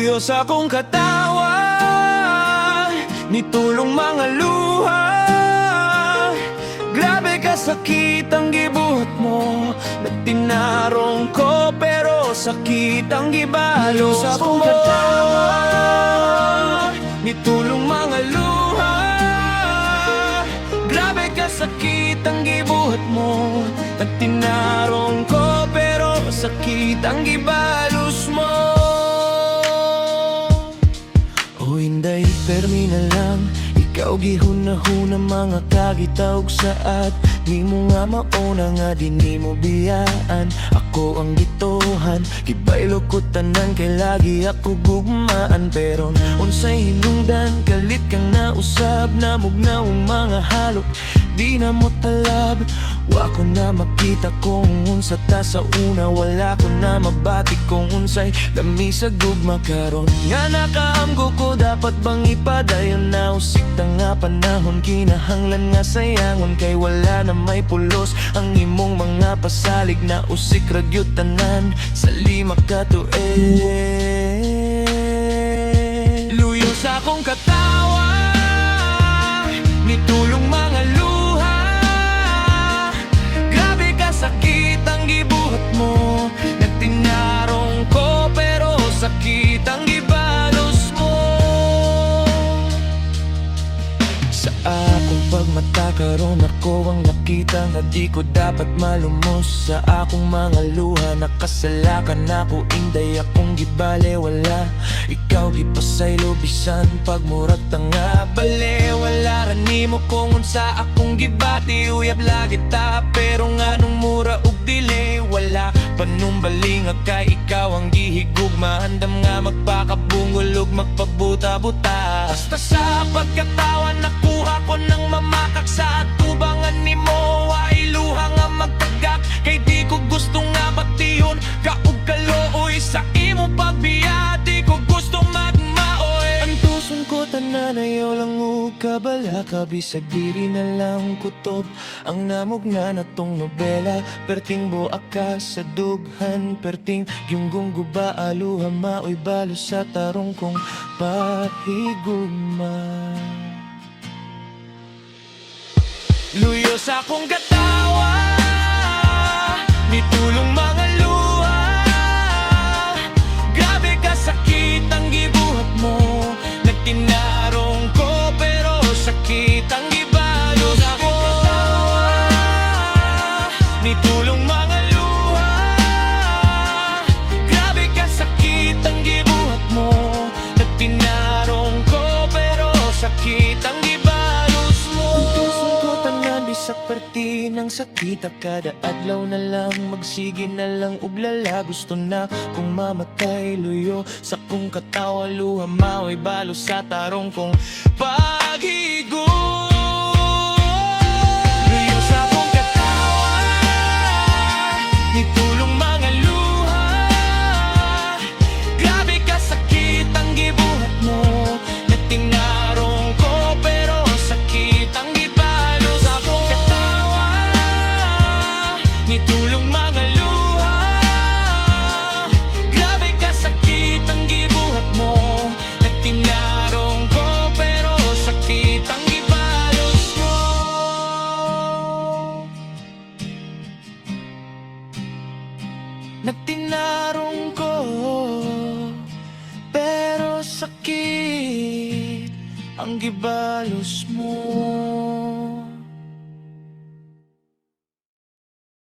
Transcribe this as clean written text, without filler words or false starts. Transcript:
Luyo sa akong katawan, nitulong mga luha. Grabe kasakit ang gibuhat mo, nagtinarong ko pero sakit ang gibalo sa akong katawan, nitulong mga luha. Grabe kasakit ang gibuhat mo, nagtinarong ko pero sakit ang gibalos mo. O hinday, permi na lang, ikaw gihunahuna mga kagitawag saat. Di mo nga mauna nga di ni mo biyaan. Ako ang gituhan, gibaylo ko tanan kay lagi ako gugmaan. Pero unsay hinungdan, kalit kang nausab, namugnawang mga halok, di na mo talab. Wa ko na makita kung unsa ta sa una, wala ko na mabati kung unsay dami sa gugma karon. Nga nakaamgo ko, dapat bang ipadayon na usik ta nga panahon, kinahanglan nga sayangon kay wala na may pulos ang imong mga pasalig na usik ragyot tanan sa lima ka tuig. Luyo sa akong katawan, nitulong mga luha. Grabe kasakit ang gibuhat mo, nagtinarong ko pero sakit ang gibalos mo. Sa akong pagmata karon ako ang nakita nga di ko dapat malumos sa akong mga luha. Nakasalakan ako, inday akong gibale wala. Ikaw gipasaylo bisan pagmurat nga bale. Wala ra nimo kung unsa akong gibati, uyab lagi ta pero nga nung mura ug dili. Wala panumbaling kay ikaw ang gihigugma, handam nga magpakabungol ug magpabuta-buta. Basta sa pagkatawan nakuha ko ng mamakak sa atubangan nimo, ay luha nga magtagak kay di ko gusto nga batihon ka ug kalooy sa imo pagbiya. Di ko gusto magmaoy, ang tuson ko tanan ayaw lang ug kabala ka, bisag diri na lang kutob ang namugna na tong nobela. Perting buak ka sa dughan, perting gyunggong guba aluha maoy balo sa tarong kong pahigugma. Luyo sa akong katawa, nitulong mga luha. Grabe kasakit ang gibuhat mo, nagtinarong ko pero sakit ang gibalos mo. Nitulong mga luha. Grabe kasakit ang gibuhat mo, nagtinarong ko pero sakit ang gibalos mo. Ang tuson ko tanan bisag perti ng sakit, kada adlaw na lang magsige na lang ug lala. Gusto na kung mamatay, luyo sa kong katawa, luha maoy balo sa tarong kong paghigugma. Luyo sa akong katawa, nitulong mga luha. Grabe kasakit ang gibuhat mo, nagtinarong ko pero sakit ang gibalos sa akong katawa, nitulong mga luha. Grabe kasakit ang gibuhat mo, nagtinarong ko pero sakit ang gibalos mo. Nagtinarong ko pero sakit ang gibalos mo.